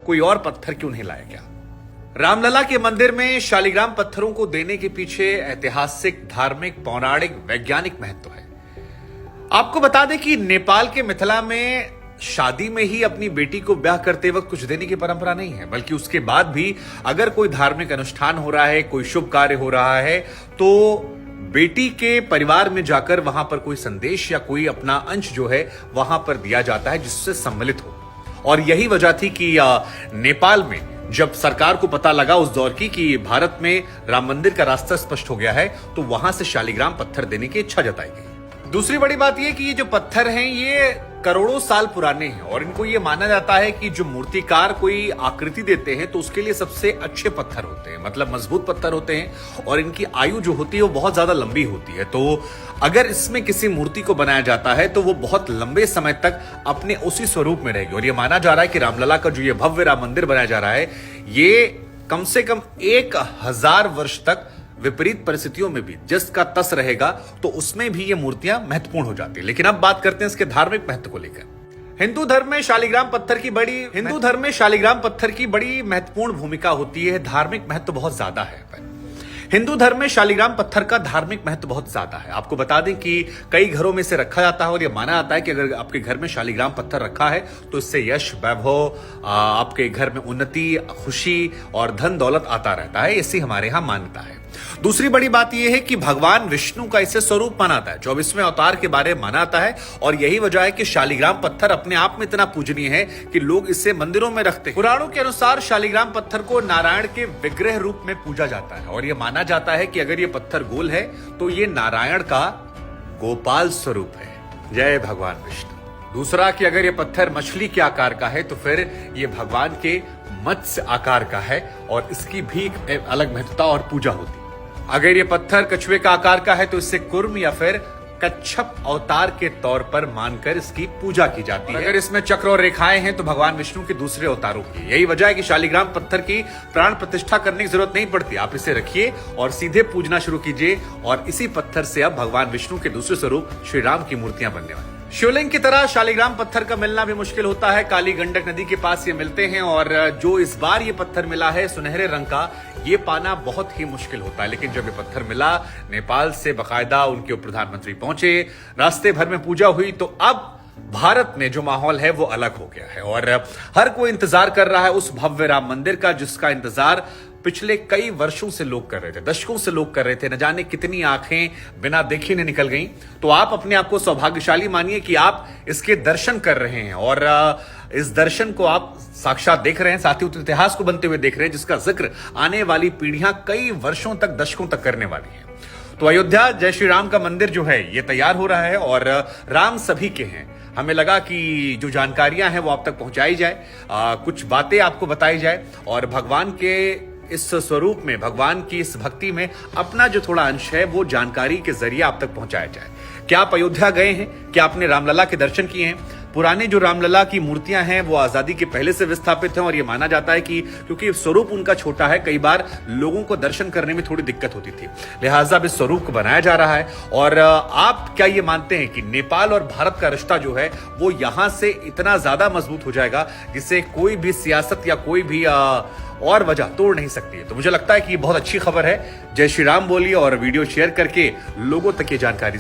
कोई और पत्थर क्यों नहीं लाया गया? रामलला के मंदिर में शालिग्राम पत्थरों को देने के पीछे ऐतिहासिक, धार्मिक, पौराणिक, वैज्ञानिक महत्व है। आपको बता दें कि नेपाल के मिथिला में शादी में ही अपनी बेटी को ब्याह करते वक्त कुछ देने की परंपरा नहीं है, बल्कि उसके बाद भी अगर कोई धार्मिक अनुष्ठान हो रहा है, कोई शुभ कार्य हो रहा है, तो बेटी के परिवार में जाकर वहां पर कोई संदेश या कोई अपना अंश जो है वहां पर दिया जाता है जिससे सम्मिलित हो। और यही वजह थी कि नेपाल में जब सरकार को पता लगा उस दौर की कि भारत में राम मंदिर का रास्ता स्पष्ट हो गया है, तो वहां से शालिग्राम पत्थर देने की इच्छा जताई गई। दूसरी बड़ी बात यह कि ये जो पत्थर हैं ये करोड़ों साल पुराने हैं और इनको ये माना जाता है कि जो मूर्तिकार कोई आकृति देते हैं तो उसके लिए सबसे अच्छे पत्थर होते हैं, मतलब मजबूत पत्थर होते हैं और इनकी आयु जो होती है वो बहुत ज्यादा लंबी होती है। तो अगर इसमें किसी मूर्ति को बनाया जाता है तो वो बहुत लंबे समय तक अपने उसी स्वरूप में रहेगी। और ये माना जा रहा है कि रामलला का जो ये भव्य राम मंदिर बनाया जा रहा है ये कम से कम 1000 वर्ष तक विपरीत परिस्थितियों में भी जिसका तस रहेगा तो उसमें भी ये मूर्तियां महत्वपूर्ण हो जाती है। लेकिन अब बात करते हैं इसके धार्मिक महत्व को लेकर। हिंदू धर्म में शालिग्राम पत्थर की बड़ी महत्वपूर्ण भूमिका होती है। धार्मिक महत्व बहुत ज्यादा है। हिंदू धर्म में शालिग्राम पत्थर का धार्मिक महत्व बहुत ज्यादा है। आपको बता दें कि कई घरों में से रखा जाता है और यह माना जाता है कि अगर आपके घर में शालिग्राम पत्थर रखा है तो इससे यश, वैभव, आपके घर में उन्नति, खुशी और धन दौलत आता रहता है। ऐसी हमारे यहां मान्यता है। दूसरी बड़ी बात यह है कि भगवान विष्णु का इसे स्वरूप माना जाता है, 24वें अवतार के बारे में माना जाता है और यही वजह है कि शालिग्राम पत्थर अपने आप में इतना पूजनीय है कि लोग इसे मंदिरों में रखते हैं। पुराणों के अनुसार शालिग्राम पत्थर को नारायण के विग्रह रूप में पूजा जाता है और यह माना जाता है कि अगर यह पत्थर गोल है तो यह नारायण का गोपाल स्वरूप है। जय भगवान विष्णु। दूसरा कि अगर यह पत्थर मछली के आकार का है तो फिर यह भगवान के मत्स्य आकार का है और इसकी भी एक अलग महत्वता और पूजा होती है। अगर ये पत्थर कछुए का आकार का है तो इससे कुर्म या फिर कच्छप अवतार के तौर पर मानकर इसकी पूजा की जाती है। अगर इसमें चक्र और रेखाएं हैं तो भगवान विष्णु के दूसरे अवतारों की। यही वजह है कि शालिग्राम पत्थर की प्राण प्रतिष्ठा करने की जरूरत नहीं पड़ती। आप इसे रखिए और सीधे पूजना शुरू कीजिए और इसी पत्थर से अब भगवान विष्णु के दूसरे स्वरूप श्री राम की मूर्तियां बनने वाली। शिवलिंग की तरह शालिग्राम पत्थर का मिलना भी मुश्किल होता है। काली गंडक नदी के पास ये मिलते हैं और जो इस बार ये पत्थर मिला है सुनहरे रंग का, ये पाना बहुत ही मुश्किल होता है। लेकिन जब ये पत्थर मिला, नेपाल से बकायदा उनके प्रधानमंत्री पहुंचे, रास्ते भर में पूजा हुई, तो अब भारत में जो माहौल है वो अलग हो गया है और हर कोई इंतजार कर रहा है उस भव्य राम मंदिर का, जिसका इंतजार पिछले कई वर्षों से लोग कर रहे थे, दशकों से लोग कर रहे थे। न जाने कितनी आंखें बिना देखे ने निकल गईं। तो आप अपने आप को सौभाग्यशाली मानिए कि आप इसके दर्शन कर रहे हैं और इस दर्शन को आप साक्षात देख रहे हैं, साथ ही उस इतिहास को बनते हुए देख रहे हैं जिसका जिक्र आने वाली पीढ़ियां कई वर्षों तक, दशकों तक करने वाली हैं। तो अयोध्या जय श्री राम का मंदिर जो है ये तैयार हो रहा है और राम सभी के हैं। हमें लगा कि जो जानकारियां हैं वो आप तक पहुंचाई जाए, कुछ बातें आपको बताई जाए और भगवान के इस स्वरूप में, भगवान की इस भक्ति में अपना जो थोड़ा अंश है वो जानकारी के जरिए आप तक पहुंचाया जाए। क्या आप अयोध्या गए हैं? क्या आपने रामलला के दर्शन किए हैं? पुराने जो रामलला की मूर्तियां हैं वो आजादी के पहले से विस्थापित हैं और ये माना जाता है कि क्योंकि स्वरूप उनका छोटा है, कई बार लोगों को दर्शन करने में थोड़ी दिक्कत होती थी, लिहाजा इस स्वरूप को बनाया जा रहा है। और आप क्या ये मानते हैं कि नेपाल और भारत का रिश्ता जो है वो यहां से इतना ज्यादा मजबूत हो जाएगा जिसे कोई भी सियासत या कोई भी और वजह तोड़ नहीं सकती है? तो मुझे लगता है कि ये बहुत अच्छी खबर है। जय श्री राम बोलिए और वीडियो शेयर करके लोगों तक ये जानकारी